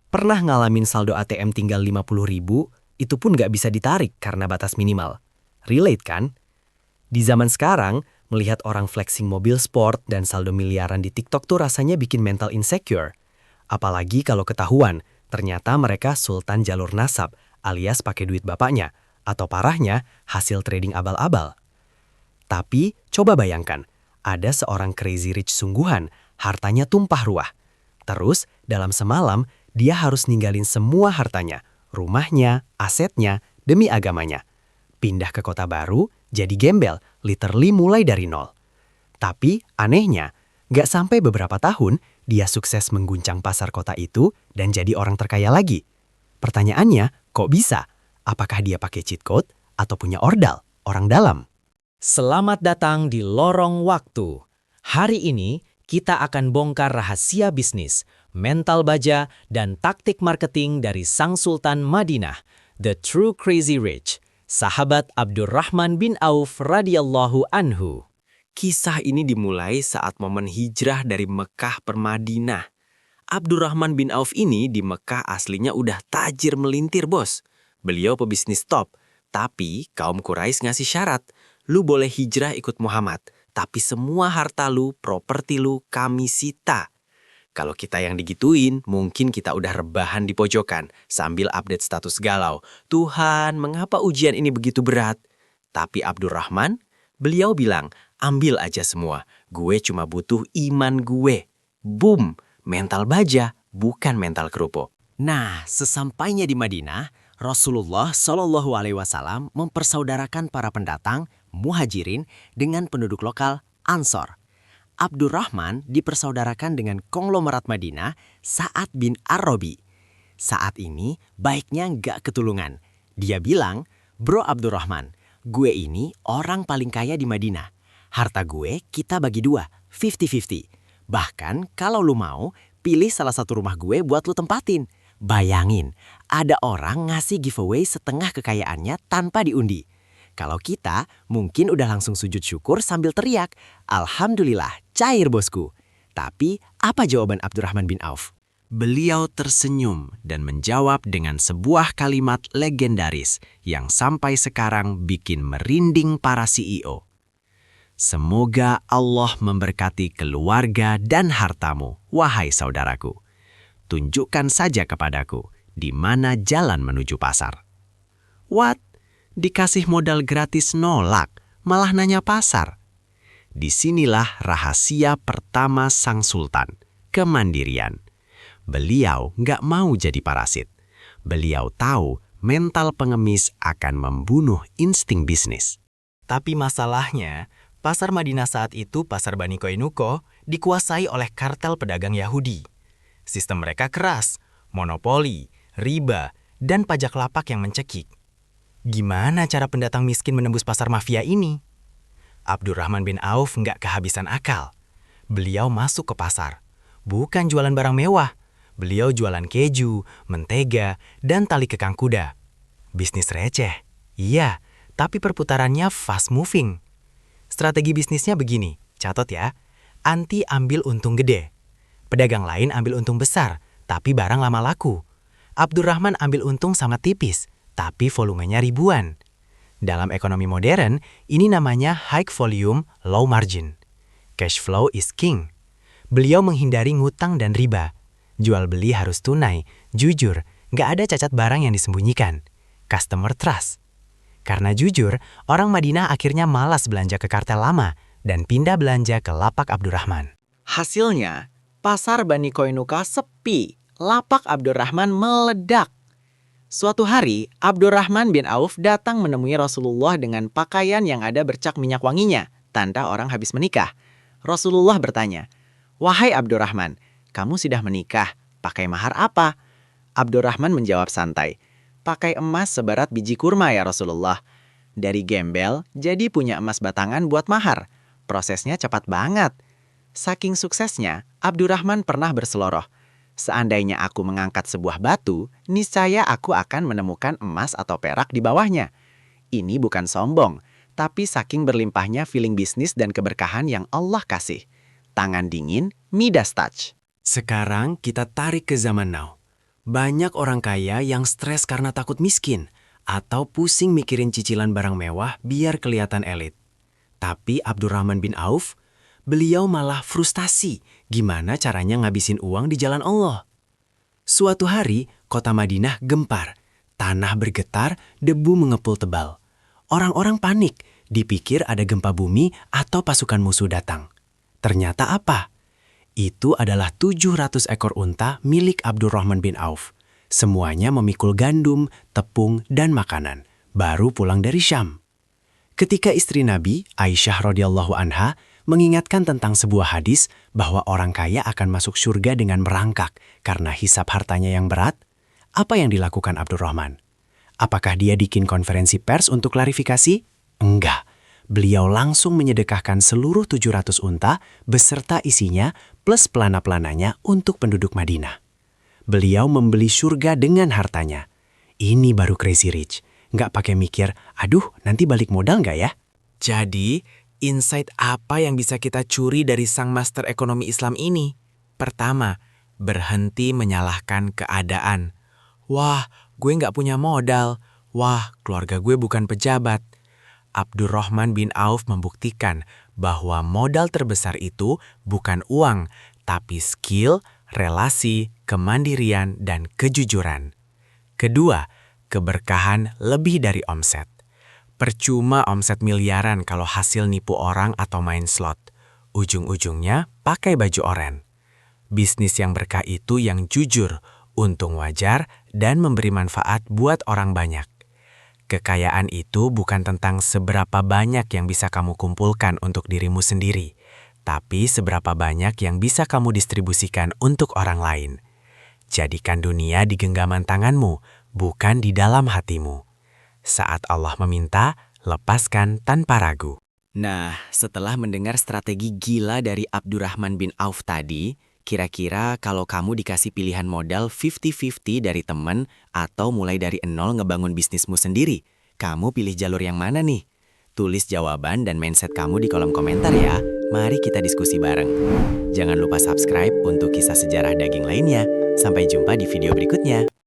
Pernah ngalamin saldo ATM tinggal 50.000, itu pun nggak bisa ditarik karena batas minimal. Relate kan? Di zaman sekarang, melihat orang flexing mobil sport dan saldo miliaran di TikTok tuh rasanya bikin mental insecure. Apalagi kalau ketahuan, ternyata mereka sultan jalur nasab alias pakai duit bapaknya, atau parahnya hasil trading abal-abal. Tapi coba bayangkan, ada seorang crazy rich sungguhan, hartanya tumpah ruah. Terus dalam semalam dia harus ninggalin semua hartanya, rumahnya, asetnya, demi agamanya. Pindah ke kota baru, jadi gembel, literally mulai dari nol. Tapi anehnya, gak sampai beberapa tahun, dia sukses mengguncang pasar kota itu dan jadi orang terkaya lagi. Pertanyaannya, kok bisa? Apakah dia pakai cheat code atau punya ordal, orang dalam? Selamat datang di Lorong Waktu. Hari ini kita akan bongkar rahasia bisnis, mental baja, dan taktik marketing dari Sang Sultan Madinah, The True Crazy Rich, sahabat Abdurrahman bin Auf radhiyallahu anhu. Kisah ini dimulai saat momen hijrah dari Mekah per Madinah. Abdurrahman bin Auf ini di Mekah aslinya udah tajir melintir, bos. Beliau pebisnis top, tapi kaum Quraisy ngasih syarat. Lu boleh hijrah ikut Muhammad, tapi semua harta lu, properti lu, kami sita. Kalau kita yang digituin, mungkin kita udah rebahan di pojokan sambil update status galau. Tuhan, mengapa ujian ini begitu berat? Tapi Abdurrahman, beliau bilang, ambil aja semua. Gue cuma butuh iman gue. Boom, mental baja, bukan mental kerupuk. Nah, sesampainya di Madinah, Rasulullah Shallallahu Alaihi Wasallam mempersaudarakan para pendatang Muhajirin dengan penduduk lokal Ansor. Abdurrahman dipersaudarakan dengan konglomerat Madinah Sa'ad bin Ar-Rabi. Saat ini baiknya nggak ketulungan. Dia bilang, "Bro Abdurrahman, gue ini orang paling kaya di Madinah. Harta gue kita bagi dua, 50-50. Bahkan kalau lu mau, pilih salah satu rumah gue buat lu tempatin." Bayangin, ada orang ngasih giveaway setengah kekayaannya tanpa diundi. Kalau kita mungkin udah langsung sujud syukur sambil teriak, "Alhamdulillah, cair bosku." Tapi apa jawaban Abdurrahman bin Auf? Beliau tersenyum dan menjawab dengan sebuah kalimat legendaris yang sampai sekarang bikin merinding para CEO. "Semoga Allah memberkati keluarga dan hartamu, wahai saudaraku. Tunjukkan saja kepadaku di mana jalan menuju pasar." What? Dikasih modal gratis nolak, malah nanya pasar. Disinilah rahasia pertama Sang Sultan, kemandirian. Beliau nggak mau jadi parasit. Beliau tahu mental pengemis akan membunuh insting bisnis. Tapi masalahnya, pasar Madinah saat itu, pasar Bani Koinuko, dikuasai oleh kartel pedagang Yahudi. Sistem mereka keras, monopoli, riba, dan pajak lapak yang mencekik. Gimana cara pendatang miskin menembus pasar mafia ini? Abdurrahman bin Auf nggak kehabisan akal. Beliau masuk ke pasar. Bukan jualan barang mewah. Beliau jualan keju, mentega, dan tali kekang kuda. Bisnis receh. Iya, tapi perputarannya fast moving. Strategi bisnisnya begini, catat ya. Anti ambil untung gede. Pedagang lain ambil untung besar, tapi barang lama laku. Abdurrahman ambil untung sangat tipis, tapi volumenya ribuan. Dalam ekonomi modern, ini namanya high volume, low margin. Cash flow is king. Beliau menghindari ngutang dan riba. Jual beli harus tunai, jujur, nggak ada cacat barang yang disembunyikan. Customer trust. Karena jujur, orang Madinah akhirnya malas belanja ke kartel lama dan pindah belanja ke lapak Abdurrahman. Hasilnya, pasar Bani Koinuka sepi, lapak Abdurrahman meledak. Suatu hari, Abdurrahman bin Auf datang menemui Rasulullah dengan pakaian yang ada bercak minyak wanginya, tanda orang habis menikah. Rasulullah bertanya, "Wahai Abdurrahman, kamu sudah menikah, pakai mahar apa?" Abdurrahman menjawab santai, "Pakai emas seberat biji kurma ya Rasulullah." Dari gembel, jadi punya emas batangan buat mahar. Prosesnya cepat banget. Saking suksesnya, Abdurrahman pernah berseloroh, "Seandainya aku mengangkat sebuah batu, niscaya aku akan menemukan emas atau perak di bawahnya." Ini bukan sombong, tapi saking berlimpahnya feeling bisnis dan keberkahan yang Allah kasih. Tangan dingin, Midas touch. Sekarang kita tarik ke zaman now. Banyak orang kaya yang stres karena takut miskin atau pusing mikirin cicilan barang mewah biar kelihatan elit. Tapi Abdurrahman bin Auf, beliau malah frustasi gimana caranya ngabisin uang di jalan Allah. Suatu hari, kota Madinah gempar. Tanah bergetar, debu mengepul tebal. Orang-orang panik, dipikir ada gempa bumi atau pasukan musuh datang. Ternyata apa? Itu adalah 700 ekor unta milik Abdurrahman bin Auf. Semuanya memikul gandum, tepung, dan makanan. Baru pulang dari Syam. Ketika istri Nabi, Aisyah radhiyallahu anha, mengingatkan tentang sebuah hadis bahwa orang kaya akan masuk surga dengan merangkak karena hisab hartanya yang berat, apa yang dilakukan Abdurrahman? Apakah dia bikin konferensi pers untuk klarifikasi? Enggak. Beliau langsung menyedekahkan seluruh 700 unta beserta isinya plus pelana-pelananya untuk penduduk Madinah. Beliau membeli surga dengan hartanya. Ini baru crazy rich. Nggak pakai mikir, aduh nanti balik modal nggak ya? Jadi, insight apa yang bisa kita curi dari sang master ekonomi Islam ini? Pertama, berhenti menyalahkan keadaan. Wah, gue nggak punya modal. Wah, keluarga gue bukan pejabat. Abdurrahman bin Auf membuktikan bahwa modal terbesar itu bukan uang, tapi skill, relasi, kemandirian, dan kejujuran. Kedua, keberkahan lebih dari omset. Percuma omset miliaran kalau hasil nipu orang atau main slot. Ujung-ujungnya pakai baju oren. Bisnis yang berkah itu yang jujur, untung wajar, dan memberi manfaat buat orang banyak. Kekayaan itu bukan tentang seberapa banyak yang bisa kamu kumpulkan untuk dirimu sendiri, tapi seberapa banyak yang bisa kamu distribusikan untuk orang lain. Jadikan dunia di genggaman tanganmu, bukan di dalam hatimu. Saat Allah meminta, lepaskan tanpa ragu. Nah, setelah mendengar strategi gila dari Abdurrahman bin Auf tadi, kira-kira kalau kamu dikasih pilihan modal 50-50 dari teman atau mulai dari nol ngebangun bisnismu sendiri, kamu pilih jalur yang mana nih? Tulis jawaban dan mindset kamu di kolom komentar ya. Mari kita diskusi bareng. Jangan lupa subscribe untuk kisah sejarah daging lainnya. Sampai jumpa di video berikutnya.